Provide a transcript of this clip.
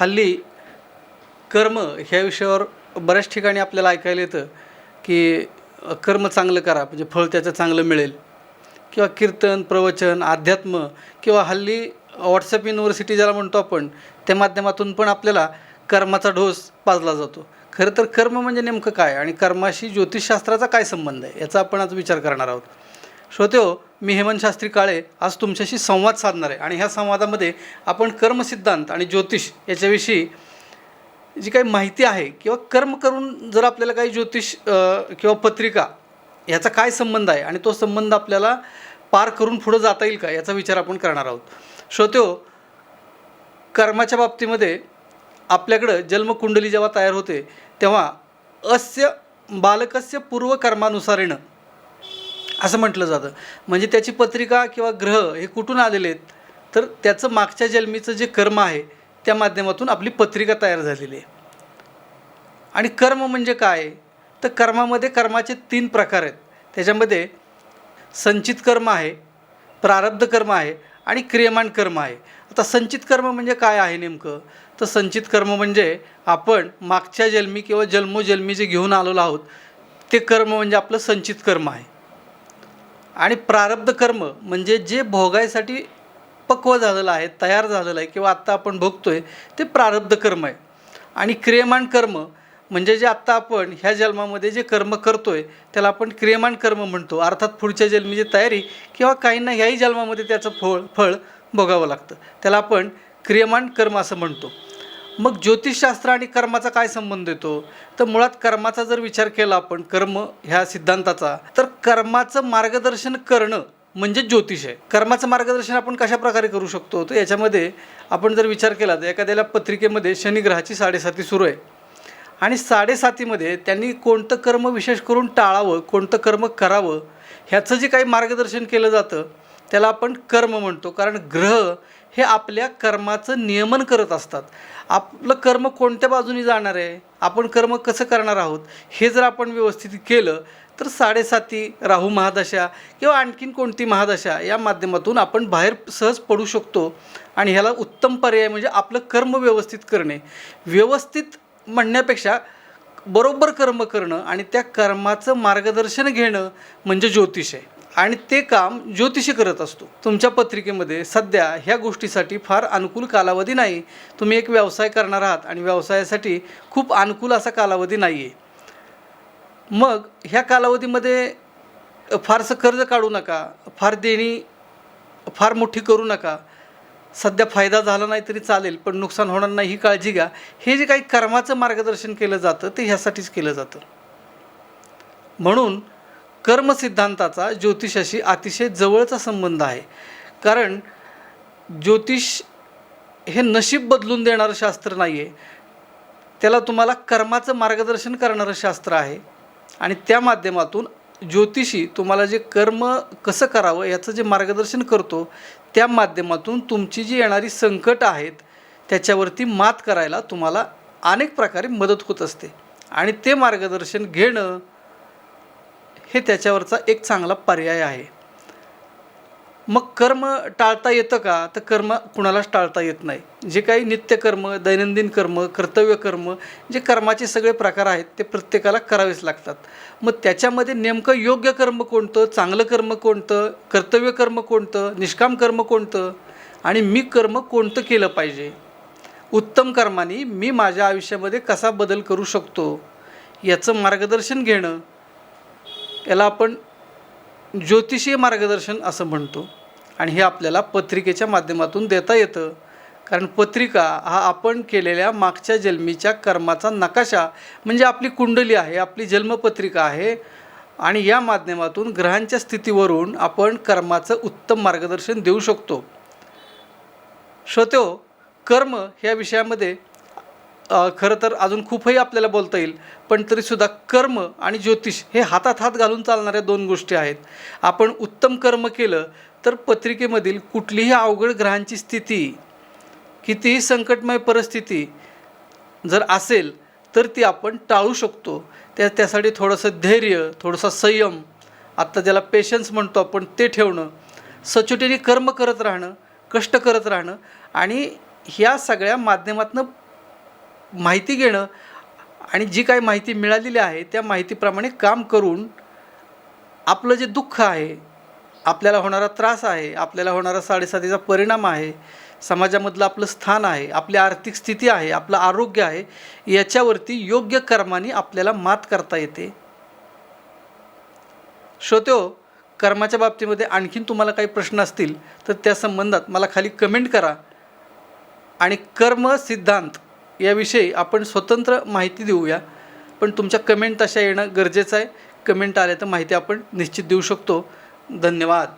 हल्ली कर्म ह्या विषयावर बऱ्याच ठिकाणी आपल्याला ऐकायला येतं की कर्म चांगलं करा म्हणजे फळ त्याचं चांगलं मिळेल, किंवा कीर्तन, प्रवचन, अध्यात्म, किंवा हल्ली व्हॉट्सअप युनिव्हर्सिटी ज्याला म्हणतो आपण, त्या माध्यमातून पण आपल्याला कर्माचा ढोस पाजला जातो. खरं तर कर्म म्हणजे नेमकं काय आणि कर्माशी ज्योतिषशास्त्राचा काय संबंध आहे याचा आपण आज विचार करणार आहोत. श्रोतेहो, मी हेमंत शास्त्री काळे आज तुमच्याशी संवाद साधणार आहे आणि ह्या संवादामध्ये आपण कर्मसिद्धांत आणि ज्योतिष याच्याविषयी जी काही माहिती आहे किंवा कर्म करून जर आपल्याला काही ज्योतिष किंवा पत्रिका ह्याचा काय संबंध आहे आणि तो संबंध आपल्याला पार करून पुढं जाता येईल का याचा विचार आपण करणार आहोत. श्रोतेहो, कर्माच्या बाबतीमध्ये आपल्याकडं जन्मकुंडली जेव्हा तयार होते तेव्हा अस्य बालकस्य पूर्वकर्मानुसारेण असं म्हटलं जातं. म्हणजे त्याची पत्रिका किंवा ग्रह हे कुठून आलेले आहेत, तर त्याचं मागच्या जन्मीचं जे कर्म आहे त्या माध्यमातून आपली पत्रिका तयार झालेली आहे. आणि कर्म म्हणजे काय, तर कर्मामध्ये कर्माचे 3 प्रकार आहेत. त्याच्यामध्ये संचित कर्म आहे, प्रारब्ध कर्म आहे आणि क्रियमाण कर्म आहे. आता संचित कर्म म्हणजे काय आहे नेमकं, तर संचित कर्म म्हणजे आपण मागच्या जन्मी किंवा जन्मोजन्मी जे घेऊन आलेलो आहोत ते कर्म म्हणजे आपलं संचित कर्म आहे. आणि प्रारब्ध कर्म म्हणजे जे भोगायसाठी पक्व झालेलं आहे, तयार झालेलं आहे किंवा आत्ता आपण भोगतोय ते प्रारब्ध कर्म आहे. आणि क्रियमाण कर्म म्हणजे जे आत्ता आपण ह्या जन्मामध्ये जे कर्म करतोय त्याला आपण क्रियमाण कर्म म्हणतो. अर्थात पुढच्या जन्मीची तयारी किंवा काहींना ह्याही जन्मामध्ये त्याचं फळ भोगावं लागतं, त्याला आपण क्रियमाण कर्म असं म्हणतो. मग ज्योतिषशास्त्र आणि कर्माचा काय संबंध येतो, तर मुळात कर्माचा जर विचार केला आपण कर्म ह्या सिद्धांताचा, तर कर्माचं मार्गदर्शन करणं म्हणजे ज्योतिष आहे. कर्माचं मार्गदर्शन आपण कशा प्रकारे करू शकतो, तर याच्यामध्ये आपण जर विचार केला तर एखाद्याला पत्रिकेमध्ये शनिग्रहाची 7.7 सुरू आहे आणि 7.7मध्ये त्यांनी कोणतं कर्म विशेष करून टाळावं, कोणतं कर्म करावं ह्याचं जे काही मार्गदर्शन केलं जातं त्याला आपण कर्म म्हणतो. कारण ग्रह हे आपल्या कर्माचं नियमन करत असतात. आपलं कर्म कोणत्या बाजूने जाणार आहे, आपण कर्म कसं करणार आहोत हे जर आपण व्यवस्थित केलं तर 7.7 राहू महादशा किंवा आणखीन कोणती महादशा या माध्यमातून आपण बाहेर सहज पडू शकतो. आणि ह्याला उत्तम पर्याय म्हणजे आपलं कर्म व्यवस्थित करणे. व्यवस्थित म्हणण्यापेक्षा बरोबर कर्म करणं आणि त्या कर्माचं मार्गदर्शन घेणं म्हणजे ज्योतिष आहे. आणि ते काम ज्योतिषी करत असतो. तुमच्या पत्रिकेमध्ये सध्या ह्या गोष्टीसाठी फार अनुकूल कालावधी नाही. तुम्ही एक व्यवसाय करणार आहात आणि व्यवसायासाठी खूप अनुकूल असा कालावधी नाही आहे. मग ह्या कालावधीमध्ये फारसं कर्ज काढू नका, फार देणी फार मोठी करू नका. सध्या फायदा झाला नाही तरी चालेल पण नुकसान होणार नाही ही काळजी घ्या. हे जे काही कर्माचं मार्गदर्शन केलं जातं ते ह्यासाठीच केलं जातं. म्हणून कर्मसिद्धांताचा ज्योतिषाशी अतिशय जवळचा संबंध आहे. कारण ज्योतिष हे नशीब बदलून देणारं शास्त्र नाही आहे, त्याला तुम्हाला कर्माचं मार्गदर्शन करणारं शास्त्र आहे. आणि त्या माध्यमातून ज्योतिषी तुम्हाला जे कर्म कसं करावं याचं जे मार्गदर्शन करतो त्या माध्यमातून तुमची जी येणारी संकट आहेत त्याच्यावरती मात करायला तुम्हाला अनेक प्रकारे मदत होत असते. आणि ते मार्गदर्शन घेणं हे त्याच्यावरचा एक चांगला पर्याय आहे. मग कर्म टाळता येतं का, तर कर्म कुणालाच टाळता येत नाही. जे काही नित्यकर्म, दैनंदिन कर्म, कर्तव्य कर्म, जे कर्माचे सगळे प्रकार आहेत ते प्रत्येकाला करावेच लागतात. मग त्याच्यामध्ये नेमकं योग्य कर्म कोणतं, चांगलं कर्म कोणतं, कर्तव्य कर्म कोणतं, निष्काम कर्म कोणतं आणि मी कर्म कोणतं केलं पाहिजे, उत्तम कर्माने मी माझ्या आयुष्यामध्ये कसा बदल करू शकतो याचं मार्गदर्शन घेणं याला आपण ज्योतिषीय मार्गदर्शन असं म्हणतो. आणि हे आपल्याला पत्रिकेच्या माध्यमातून देता येतं. कारण पत्रिका हा आपण केलेल्या मागच्या जन्मीच्या कर्माचा नकाशा म्हणजे आपली कुंडली आहे, आपली जन्मपत्रिका आहे. आणि या माध्यमातून ग्रहांच्या स्थितीवरून आपण कर्माचं उत्तम मार्गदर्शन देऊ शकतो. श्रोतेहो, कर्म ह्या विषयामध्ये खरं तर अजून खूपही आपल्याला बोलता येईल, पण तरीसुद्धा कर्म आणि ज्योतिष हे हातात हात घालून चालणाऱ्या 2 गोष्टी आहेत. आपण उत्तम कर्म केलं तर पत्रिकेमधील कुठलीही अवघड ग्रहांची स्थिती, कितीही संकटमय परिस्थिती जर असेल तर ती आपण टाळू शकतो. त्यासाठी थोडंसं धैर्य, थोडासा संयम, आत्ता ज्याला पेशन्स म्हणतो आपण, ते ठेवणं, सचोटीने कर्म करत राहणं, कष्ट करत राहणं आणि ह्या सगळ्या माध्यमातून माहिती घेणं आणि जी काही माहिती मिळालेली आहे त्या माहितीप्रमाणे काम करून आपलं जे दुःख आहे, आपल्याला होणारा त्रास आहे, आपल्याला होणारा साडेसातीचा परिणाम आहे, समाजामधलं आपलं स्थान आहे, आपली आर्थिक स्थिती आहे, आपलं आरोग्य आहे, याच्यावरती योग्य कर्माने आपल्याला मात करता येते. श्रोत्यो, कर्माच्या बाबतीमध्ये आणखीन तुम्हाला काही प्रश्न असतील तर त्या संबंधात मला खाली कमेंट करा आणि कर्म सिद्धांत याविषयी आपण स्वतंत्र माहिती देऊया. पण तुमच्या कमेंट तशा येणं गरजेचं आहे. कमेंट आल्या तर माहिती आपण निश्चित देऊ शकतो. धन्यवाद.